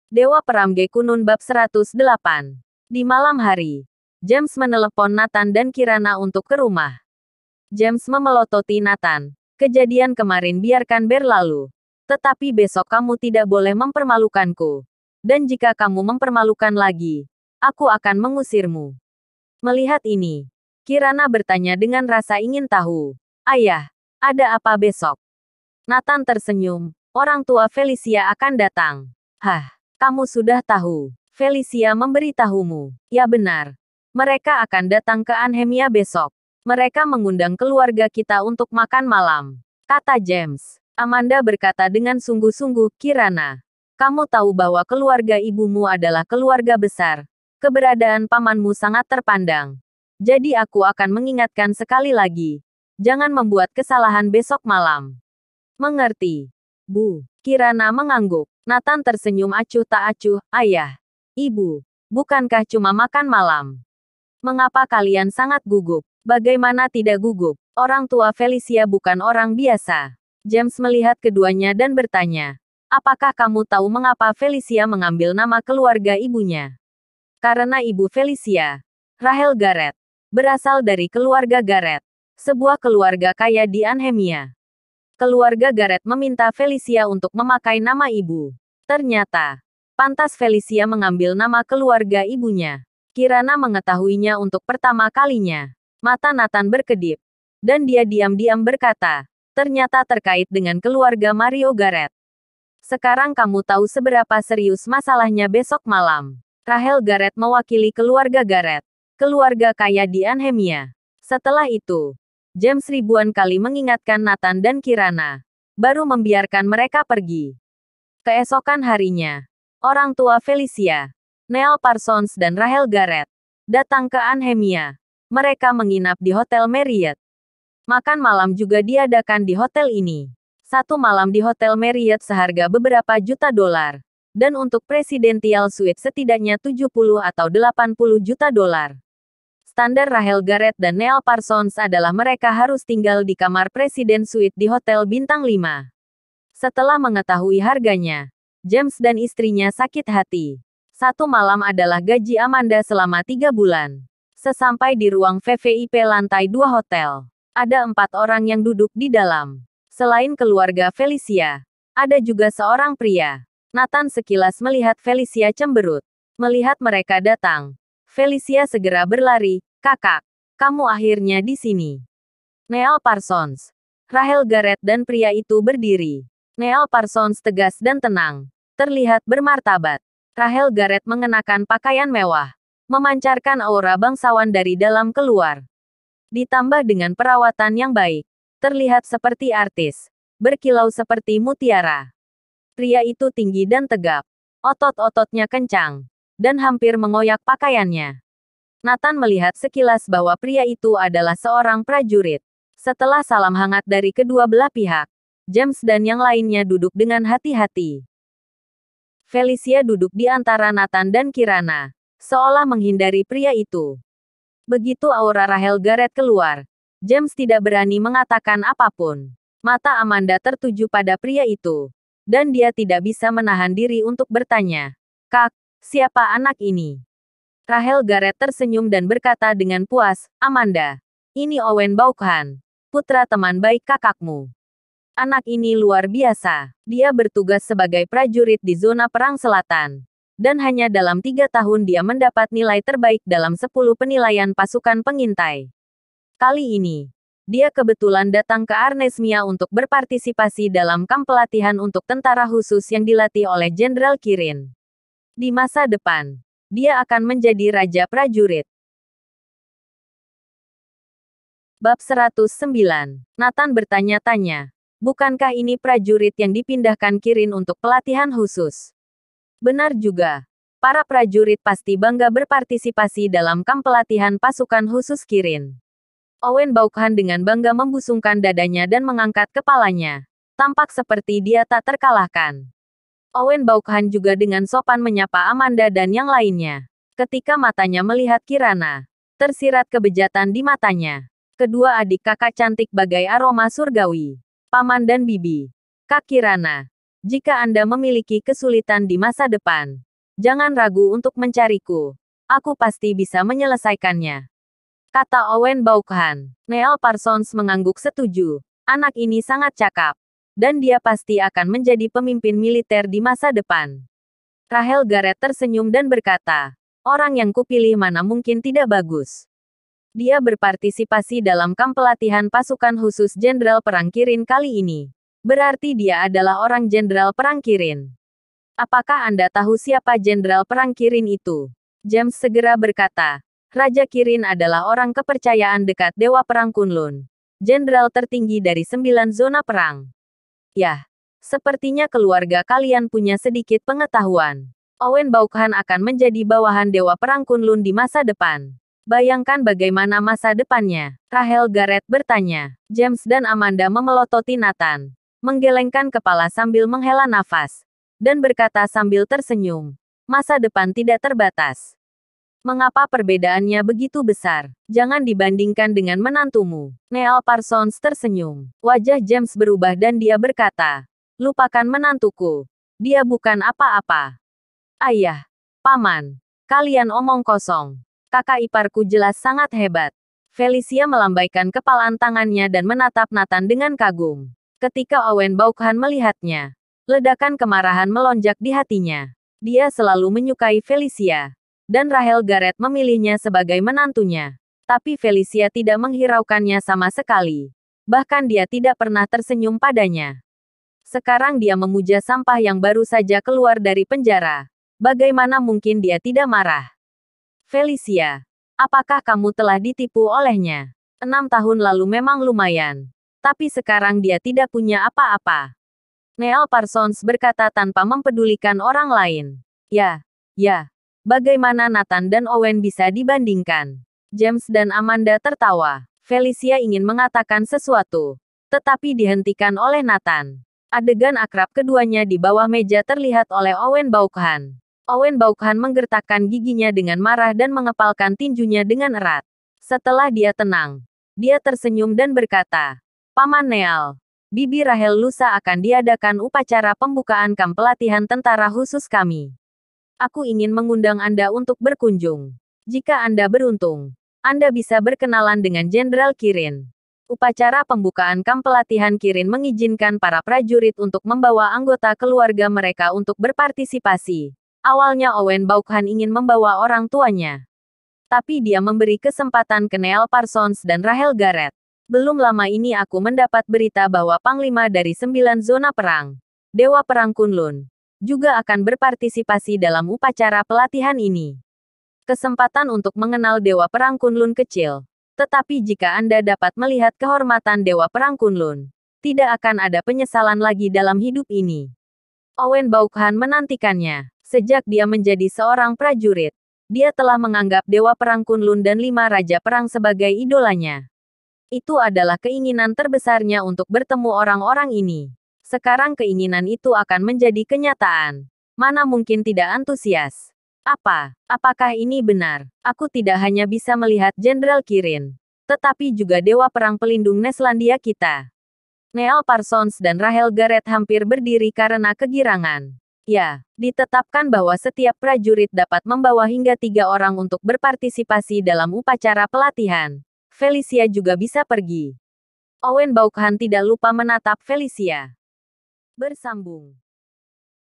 Dewa Peram Gekunun Bab 108. Di malam hari, James menelepon Nathan dan Kirana untuk ke rumah. James memelototi Nathan. Kejadian kemarin biarkan berlalu. Tetapi besok kamu tidak boleh mempermalukanku. Dan jika kamu mempermalukan lagi, aku akan mengusirmu. Melihat ini, Kirana bertanya dengan rasa ingin tahu. Ayah, ada apa besok? Nathan tersenyum. Orang tua Felicia akan datang. Hah, kamu sudah tahu. Felicia memberitahumu. Ya benar. Mereka akan datang ke Anhemia besok. Mereka mengundang keluarga kita untuk makan malam, kata James. Amanda berkata dengan sungguh-sungguh, Kirana. Kamu tahu bahwa keluarga ibumu adalah keluarga besar. Keberadaan pamanmu sangat terpandang. Jadi aku akan mengingatkan sekali lagi. Jangan membuat kesalahan besok malam. Mengerti, Bu. Kirana mengangguk. Nathan tersenyum acuh tak acuh. Ayah. Ibu. Bukankah cuma makan malam? Mengapa kalian sangat gugup? Bagaimana tidak gugup? Orang tua Felicia bukan orang biasa. James melihat keduanya dan bertanya. Apakah kamu tahu mengapa Felicia mengambil nama keluarga ibunya? Karena ibu Felicia, Rahel Garrett, berasal dari keluarga Garrett. Sebuah keluarga kaya di Anhemia. Keluarga Garrett meminta Felicia untuk memakai nama ibu. Ternyata, pantas Felicia mengambil nama keluarga ibunya. Kirana mengetahuinya untuk pertama kalinya. Mata Nathan berkedip. Dan dia diam-diam berkata, ternyata terkait dengan keluarga Mario Garrett. Sekarang kamu tahu seberapa serius masalahnya besok malam. Rahel Garrett mewakili keluarga Garrett. Keluarga kaya di Anhemia. Setelah itu, James ribuan kali mengingatkan Nathan dan Kirana. Baru membiarkan mereka pergi. Keesokan harinya, orang tua Felicia, Neil Parsons dan Rahel Garrett, datang ke Anhemia. Mereka menginap di Hotel Marriott. Makan malam juga diadakan di hotel ini. Satu malam di Hotel Marriott seharga beberapa juta dolar. Dan untuk Presidential Suite setidaknya 70 atau 80 juta dolar. Standar Rahel Garrett dan Neil Parsons adalah mereka harus tinggal di kamar Presiden Suite di Hotel Bintang 5. Setelah mengetahui harganya, James dan istrinya sakit hati. Satu malam adalah gaji Amanda selama 3 bulan. Sesampai di ruang VVIP lantai 2 hotel, ada 4 orang yang duduk di dalam. Selain keluarga Felicia, ada juga seorang pria. Nathan sekilas melihat Felicia cemberut. Melihat mereka datang, Felicia segera berlari. Kakak, kamu akhirnya di sini. Neil Parsons, Rahel Garrett dan pria itu berdiri. Neil Parsons tegas dan tenang. Terlihat bermartabat. Rahel Garrett mengenakan pakaian mewah. Memancarkan aura bangsawan dari dalam keluar. Ditambah dengan perawatan yang baik. Terlihat seperti artis. Berkilau seperti mutiara. Pria itu tinggi dan tegap. Otot-ototnya kencang. Dan hampir mengoyak pakaiannya. Nathan melihat sekilas bahwa pria itu adalah seorang prajurit. Setelah salam hangat dari kedua belah pihak, James dan yang lainnya duduk dengan hati-hati. Felicia duduk di antara Nathan dan Kirana, seolah menghindari pria itu. Begitu aura Rahel Garrett keluar, James tidak berani mengatakan apapun. Mata Amanda tertuju pada pria itu, dan dia tidak bisa menahan diri untuk bertanya, Kak, siapa anak ini? Rahel Garrett tersenyum dan berkata dengan puas, Amanda, ini Owen Baukhan, putra teman baik kakakmu. Anak ini luar biasa. Dia bertugas sebagai prajurit di zona perang selatan. Dan hanya dalam 3 tahun dia mendapat nilai terbaik dalam 10 penilaian pasukan pengintai. Kali ini, dia kebetulan datang ke Arnesmia untuk berpartisipasi dalam kamp pelatihan untuk tentara khusus yang dilatih oleh Jenderal Kirin. Di masa depan, dia akan menjadi raja prajurit. Bab 109. Nathan bertanya-tanya. Bukankah ini prajurit yang dipindahkan Kirin untuk pelatihan khusus? Benar juga. Para prajurit pasti bangga berpartisipasi dalam kamp pelatihan pasukan khusus Kirin. Owen Baukhan dengan bangga membusungkan dadanya dan mengangkat kepalanya. Tampak seperti dia tak terkalahkan. Owen Baukhan juga dengan sopan menyapa Amanda dan yang lainnya. Ketika matanya melihat Kirana, tersirat kebejatan di matanya. Kedua adik kakak cantik bagai aroma surgawi. Paman dan bibi. Kak Kirana. Jika Anda memiliki kesulitan di masa depan, jangan ragu untuk mencariku. Aku pasti bisa menyelesaikannya. Kata Owen Baukhan. Neil Parsons mengangguk setuju. Anak ini sangat cakap. Dan dia pasti akan menjadi pemimpin militer di masa depan. Rahel Garrett tersenyum dan berkata, orang yang kupilih mana mungkin tidak bagus. Dia berpartisipasi dalam kamp pelatihan pasukan khusus Jenderal Perang Kirin kali ini. Berarti dia adalah orang Jenderal Perang Kirin. Apakah Anda tahu siapa Jenderal Perang Kirin itu? James segera berkata, Raja Kirin adalah orang kepercayaan dekat Dewa Perang Kunlun. Jenderal tertinggi dari 9 zona perang. Yah, sepertinya keluarga kalian punya sedikit pengetahuan. Owen Baukhan akan menjadi bawahan Dewa Perang Kunlun di masa depan. Bayangkan bagaimana masa depannya. Rahel Garrett bertanya. James dan Amanda memelototi Nathan. Menggelengkan kepala sambil menghela nafas. Dan berkata sambil tersenyum. Masa depan tidak terbatas. Mengapa perbedaannya begitu besar? Jangan dibandingkan dengan menantumu. Neil Parsons tersenyum. Wajah James berubah dan dia berkata, lupakan menantuku. Dia bukan apa-apa. Ayah, paman, kalian omong kosong. Kakak iparku jelas sangat hebat. Felicia melambaikan kepalan tangannya dan menatap Nathan dengan kagum. Ketika Owen Baukhan melihatnya, ledakan kemarahan melonjak di hatinya. Dia selalu menyukai Felicia. Dan Rahel Garrett memilihnya sebagai menantunya. Tapi Felicia tidak menghiraukannya sama sekali. Bahkan dia tidak pernah tersenyum padanya. Sekarang dia memuja sampah yang baru saja keluar dari penjara. Bagaimana mungkin dia tidak marah? Felicia, apakah kamu telah ditipu olehnya? 6 tahun lalu memang lumayan. Tapi sekarang dia tidak punya apa-apa. Neil Parsons berkata tanpa mempedulikan orang lain. Ya. Bagaimana Nathan dan Owen bisa dibandingkan? James dan Amanda tertawa. Felicia ingin mengatakan sesuatu. Tetapi dihentikan oleh Nathan. Adegan akrab keduanya di bawah meja terlihat oleh Owen Baukhan. Owen Baukhan menggertakkan giginya dengan marah dan mengepalkan tinjunya dengan erat. Setelah dia tenang, dia tersenyum dan berkata, Paman Neil, Bibi Rahel lusa akan diadakan upacara pembukaan kamp pelatihan tentara khusus kami. Aku ingin mengundang Anda untuk berkunjung. Jika Anda beruntung, Anda bisa berkenalan dengan Jenderal Kirin. Upacara pembukaan kamp pelatihan Kirin mengizinkan para prajurit untuk membawa anggota keluarga mereka untuk berpartisipasi. Awalnya Owen Baukhan ingin membawa orang tuanya. Tapi dia memberi kesempatan ke Neil Parsons dan Rahel Garrett. Belum lama ini aku mendapat berita bahwa Panglima dari 9 zona perang, Dewa Perang Kunlun, juga akan berpartisipasi dalam upacara pelatihan ini. Kesempatan untuk mengenal Dewa Perang Kunlun kecil. Tetapi jika Anda dapat melihat kehormatan Dewa Perang Kunlun, tidak akan ada penyesalan lagi dalam hidup ini. Owen Baukhan menantikannya. Sejak dia menjadi seorang prajurit, dia telah menganggap Dewa Perang Kunlun dan 5 Raja Perang sebagai idolanya. Itu adalah keinginan terbesarnya untuk bertemu orang-orang ini. Sekarang keinginan itu akan menjadi kenyataan. Mana mungkin tidak antusias? Apakah ini benar? Aku tidak hanya bisa melihat Jenderal Kirin, tetapi juga Dewa Perang pelindung Neslandia kita. Neil Parsons dan Rahel Garrett hampir berdiri karena kegirangan. Ya, ditetapkan bahwa setiap prajurit dapat membawa hingga 3 orang untuk berpartisipasi dalam upacara pelatihan. Felicia juga bisa pergi. Owen Baukhan tidak lupa menatap Felicia. Bersambung.